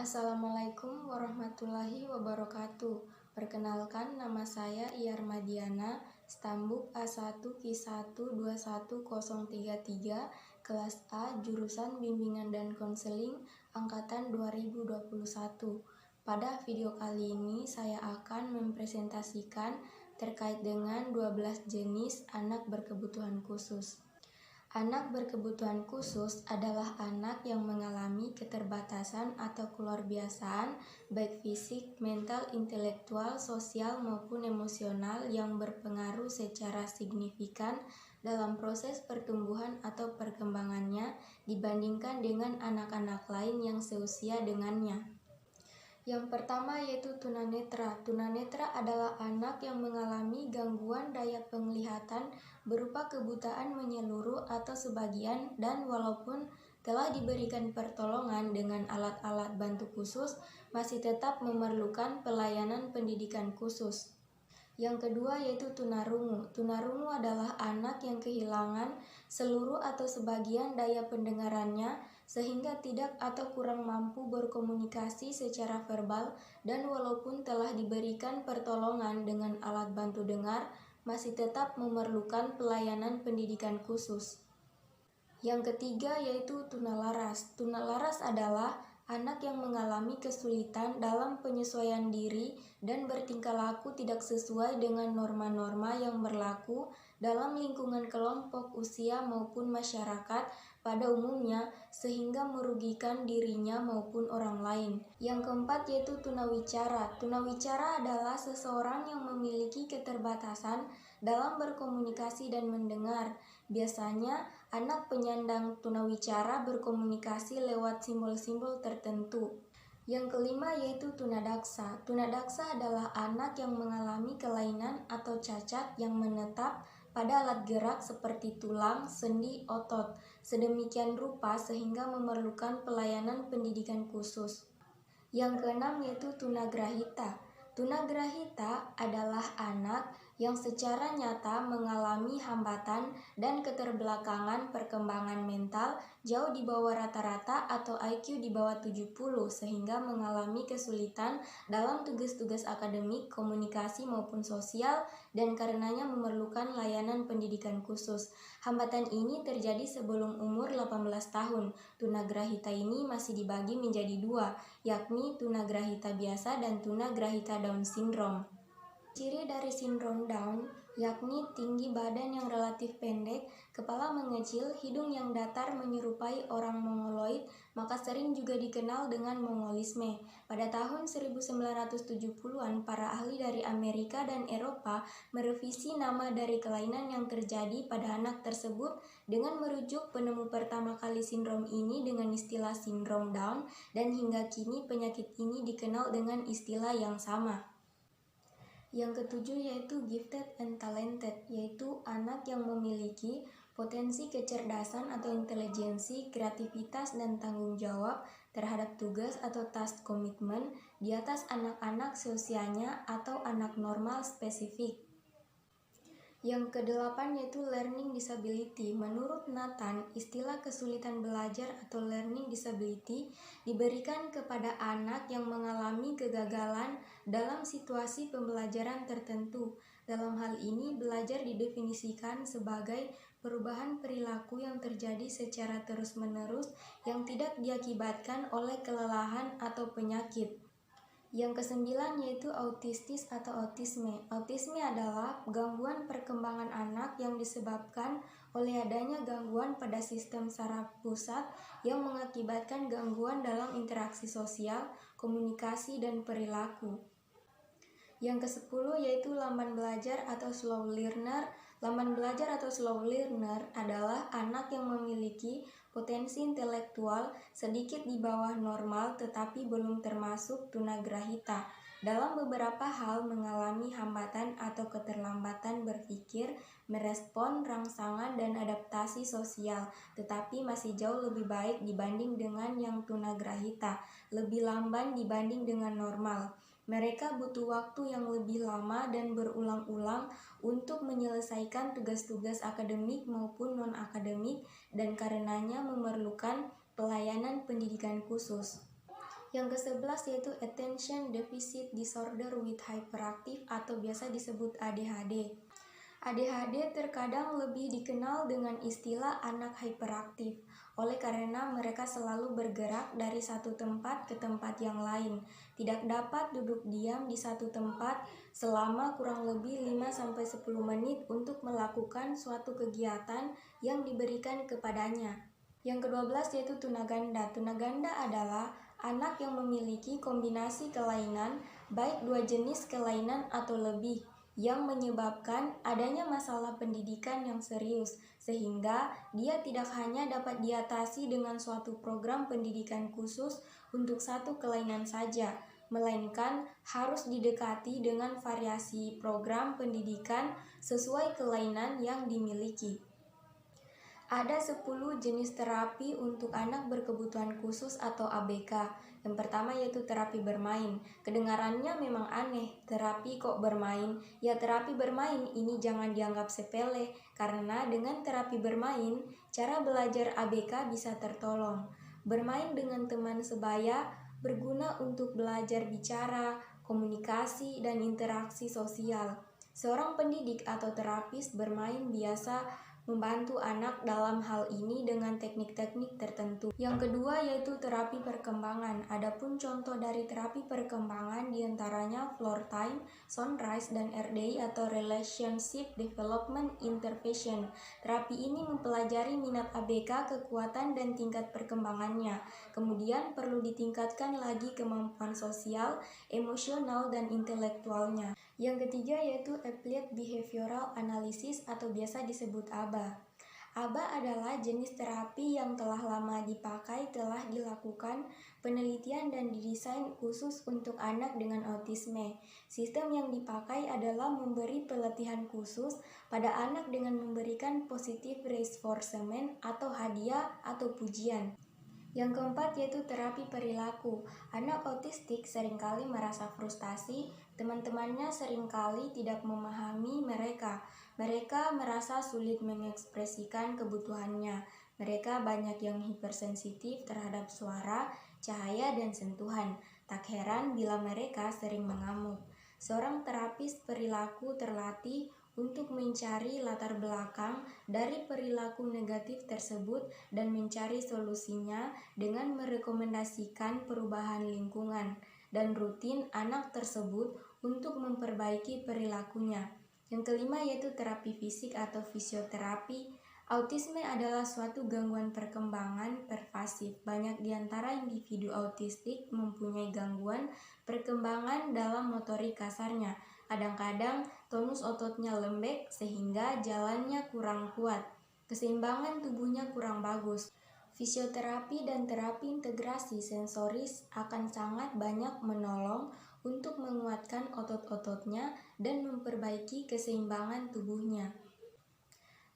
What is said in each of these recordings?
Assalamualaikum warahmatullahi wabarakatuh. Perkenalkan, nama saya Iyar Madiana, Stambuk A1Q1 21033, kelas A, jurusan Bimbingan dan Konseling, angkatan 2021. Pada video kali ini saya akan mempresentasikan terkait dengan 12 jenis anak berkebutuhan khusus. Anak berkebutuhan khusus adalah anak yang mengalami keterbatasan atau keluarbiasaan baik fisik, mental, intelektual, sosial maupun emosional yang berpengaruh secara signifikan dalam proses pertumbuhan atau perkembangannya dibandingkan dengan anak-anak lain yang seusia dengannya. Yang pertama yaitu tunanetra. Tunanetra adalah anak yang mengalami gangguan daya penglihatan berupa kebutaan menyeluruh atau sebagian, dan walaupun telah diberikan pertolongan dengan alat-alat bantu khusus, masih tetap memerlukan pelayanan pendidikan khusus. Yang kedua yaitu tunarungu. Tunarungu adalah anak yang kehilangan seluruh atau sebagian daya pendengarannya sehingga tidak atau kurang mampu berkomunikasi secara verbal, dan walaupun telah diberikan pertolongan dengan alat bantu dengar, masih tetap memerlukan pelayanan pendidikan khusus. Yang ketiga yaitu tunalaras. Tunalaras adalah anak yang mengalami kesulitan dalam penyesuaian diri dan bertingkah laku tidak sesuai dengan norma-norma yang berlaku dalam lingkungan kelompok usia maupun masyarakat pada umumnya, sehingga merugikan dirinya maupun orang lain. Yang keempat yaitu tunawicara. Tunawicara adalah seseorang yang memiliki keterbatasan dalam berkomunikasi dan mendengar. Biasanya anak penyandang tunawicara berkomunikasi lewat simbol-simbol tertentu. Yang kelima yaitu tunadaksa. Tunadaksa adalah anak yang mengalami kelainan atau cacat yang menetap pada alat gerak seperti tulang, sendi, otot, sedemikian rupa sehingga memerlukan pelayanan pendidikan khusus. Yang keenam yaitu tunagrahita. Tunagrahita adalah anak yang secara nyata mengalami hambatan dan keterbelakangan perkembangan mental jauh di bawah rata-rata atau IQ di bawah 70 sehingga mengalami kesulitan dalam tugas-tugas akademik, komunikasi maupun sosial, dan karenanya memerlukan layanan pendidikan khusus. Hambatan ini terjadi sebelum umur 18 tahun. Tunagrahita ini masih dibagi menjadi dua, yakni tunagrahita biasa dan tunagrahita Down syndrome. Ciri dari sindrom Down yakni tinggi badan yang relatif pendek, kepala mengecil, hidung yang datar menyerupai orang mongoloid, maka sering juga dikenal dengan mongolisme. Pada tahun 1970-an, para ahli dari Amerika dan Eropa merevisi nama dari kelainan yang terjadi pada anak tersebut dengan merujuk penemu pertama kali sindrom ini dengan istilah sindrom Down, dan hingga kini penyakit ini dikenal dengan istilah yang sama. Yang ketujuh yaitu gifted and talented, yaitu anak yang memiliki potensi kecerdasan atau intelijensi, kreativitas, dan tanggung jawab terhadap tugas atau task komitmen di atas anak-anak seusianya atau anak normal spesifik. Yang kedelapan yaitu learning disability. Menurut Nathan, istilah kesulitan belajar atau learning disability diberikan kepada anak yang mengalami kegagalan dalam situasi pembelajaran tertentu. Dalam hal ini, belajar didefinisikan sebagai perubahan perilaku yang terjadi secara terus-menerus yang tidak diakibatkan oleh kelelahan atau penyakit. Yang kesembilan yaitu autistis atau autisme. Autisme adalah gangguan perkembangan anak yang disebabkan oleh adanya gangguan pada sistem saraf pusat yang mengakibatkan gangguan dalam interaksi sosial, komunikasi, dan perilaku. Yang ke-10 yaitu lamban belajar atau slow learner. Lamban belajar atau slow learner adalah anak yang memiliki potensi intelektual sedikit di bawah normal tetapi belum termasuk tunagrahita. Dalam beberapa hal mengalami hambatan atau keterlambatan berpikir, merespon rangsangan dan adaptasi sosial, tetapi masih jauh lebih baik dibanding dengan yang tunagrahita, lebih lamban dibanding dengan normal. Mereka butuh waktu yang lebih lama dan berulang-ulang untuk menyelesaikan tugas-tugas akademik maupun non-akademik, dan karenanya memerlukan pelayanan pendidikan khusus. Yang ke-11 yaitu Attention Deficit Disorder with Hyperactive atau biasa disebut ADHD. ADHD terkadang lebih dikenal dengan istilah anak hiperaktif, oleh karena mereka selalu bergerak dari satu tempat ke tempat yang lain, tidak dapat duduk diam di satu tempat selama kurang lebih 5-10 menit untuk melakukan suatu kegiatan yang diberikan kepadanya. Yang ke-12 yaitu tunaganda. Tunaganda adalah anak yang memiliki kombinasi kelainan, baik dua jenis kelainan atau lebih, yang menyebabkan adanya masalah pendidikan yang serius, sehingga dia tidak hanya dapat diatasi dengan suatu program pendidikan khusus untuk satu kelainan saja, melainkan harus didekati dengan variasi program pendidikan sesuai kelainan yang dimiliki. Ada 10 jenis terapi untuk anak berkebutuhan khusus atau ABK. Yang pertama yaitu terapi bermain. Kedengarannya memang aneh, terapi kok bermain? Ya, terapi bermain ini jangan dianggap sepele, karena dengan terapi bermain, cara belajar ABK bisa tertolong. Bermain dengan teman sebaya berguna untuk belajar bicara, komunikasi, dan interaksi sosial. Seorang pendidik atau terapis bermain biasa membantu anak dalam hal ini dengan teknik-teknik tertentu. Yang kedua yaitu terapi perkembangan. Adapun contoh dari terapi perkembangan diantaranya floor time, sunrise, dan RDI atau Relationship Development Intervention. Terapi ini mempelajari minat ABK, kekuatan, dan tingkat perkembangannya. Kemudian perlu ditingkatkan lagi kemampuan sosial, emosional, dan intelektualnya. Yang ketiga yaitu Applied Behavioral Analysis atau biasa disebut ABA. ABA adalah jenis terapi yang telah lama dipakai, telah dilakukan penelitian dan didesain khusus untuk anak dengan autisme. Sistem yang dipakai adalah memberi pelatihan khusus pada anak dengan memberikan positive reinforcement atau hadiah atau pujian. Yang keempat yaitu terapi perilaku. Anak autistik seringkali merasa frustasi, teman-temannya seringkali tidak memahami mereka. Mereka merasa sulit mengekspresikan kebutuhannya. Mereka banyak yang hipersensitif terhadap suara, cahaya, dan sentuhan. Tak heran bila mereka sering mengamuk. Seorang terapis perilaku terlatih untuk mencari latar belakang dari perilaku negatif tersebut dan mencari solusinya dengan merekomendasikan perubahan lingkungan dan rutin anak tersebut untuk memperbaiki perilakunya. Yang kelima yaitu terapi fisik atau fisioterapi. Autisme adalah suatu gangguan perkembangan pervasif. Banyak di antara individu autistik mempunyai gangguan perkembangan dalam motorik kasarnya. Kadang-kadang tonus ototnya lembek sehingga jalannya kurang kuat. Keseimbangan tubuhnya kurang bagus. Fisioterapi dan terapi integrasi sensoris akan sangat banyak menolong untuk menguatkan otot-ototnya dan memperbaiki keseimbangan tubuhnya.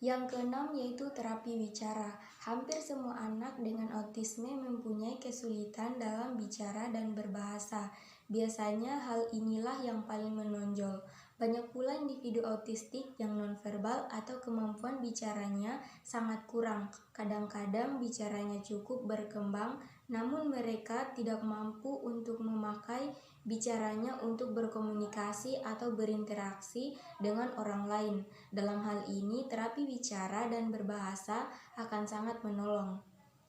Yang keenam yaitu terapi bicara. Hampir semua anak dengan autisme mempunyai kesulitan dalam bicara dan berbahasa. Biasanya hal inilah yang paling menonjol. Banyak pula individu autistik yang nonverbal atau kemampuan bicaranya sangat kurang. Kadang-kadang bicaranya cukup berkembang, namun mereka tidak mampu untuk memakai bicaranya untuk berkomunikasi atau berinteraksi dengan orang lain. Dalam hal ini, terapi bicara dan berbahasa akan sangat menolong.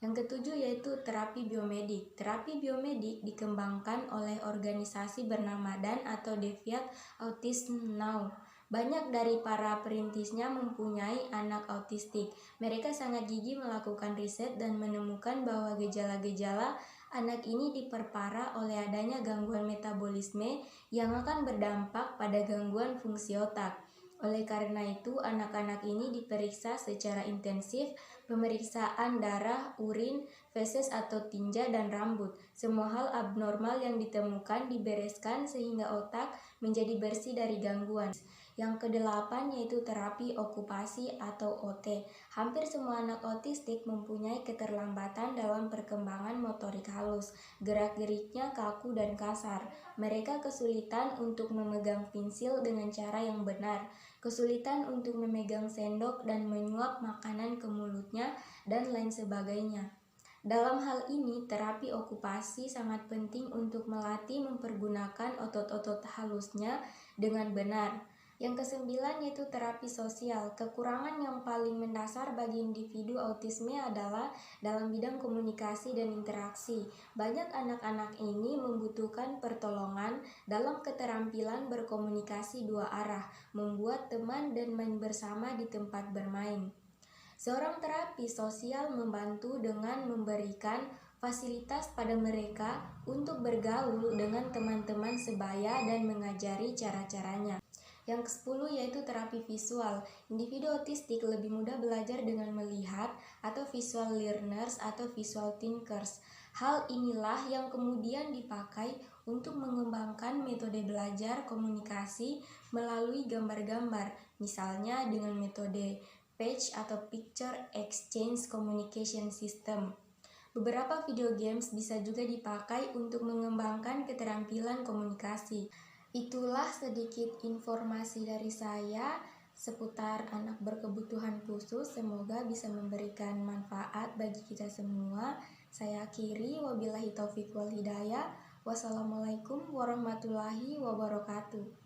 Yang ketujuh yaitu terapi biomedik. Terapi biomedik dikembangkan oleh organisasi bernama DAN atau Deviate Autism Now. Banyak dari para perintisnya mempunyai anak autistik. Mereka sangat gigih melakukan riset dan menemukan bahwa gejala-gejala anak ini diperparah oleh adanya gangguan metabolisme yang akan berdampak pada gangguan fungsi otak. Oleh karena itu, anak-anak ini diperiksa secara intensif, pemeriksaan darah, urin, feses atau tinja, dan rambut. Semua hal abnormal yang ditemukan dibereskan sehingga otak menjadi bersih dari gangguan. Yang kedelapan yaitu terapi okupasi atau OT. Hampir semua anak autistik mempunyai keterlambatan dalam perkembangan motorik halus. Gerak-geriknya kaku dan kasar. Mereka kesulitan untuk memegang pensil dengan cara yang benar, kesulitan untuk memegang sendok dan menyuap makanan ke mulutnya, dan lain sebagainya. Dalam hal ini, terapi okupasi sangat penting untuk melatih mempergunakan otot-otot halusnya dengan benar. Yang kesembilan yaitu terapi sosial. Kekurangan yang paling mendasar bagi individu autisme adalah dalam bidang komunikasi dan interaksi. Banyak anak-anak ini membutuhkan pertolongan dalam keterampilan berkomunikasi dua arah, membuat teman dan main bersama di tempat bermain. Seorang terapi sosial membantu dengan memberikan fasilitas pada mereka untuk bergaul dengan teman-teman sebaya dan mengajari cara-caranya. Yang ke-10 yaitu terapi visual. Individu autistik lebih mudah belajar dengan melihat atau visual learners atau visual thinkers. Hal inilah yang kemudian dipakai untuk mengembangkan metode belajar komunikasi melalui gambar-gambar, misalnya dengan metode PECS atau Picture Exchange Communication System. Beberapa video games bisa juga dipakai untuk mengembangkan keterampilan komunikasi. Itulah sedikit informasi dari saya seputar anak berkebutuhan khusus. Semoga bisa memberikan manfaat bagi kita semua. Saya akhiri, wabillahi taufiq wal hidayah. Wassalamualaikum warahmatullahi wabarakatuh.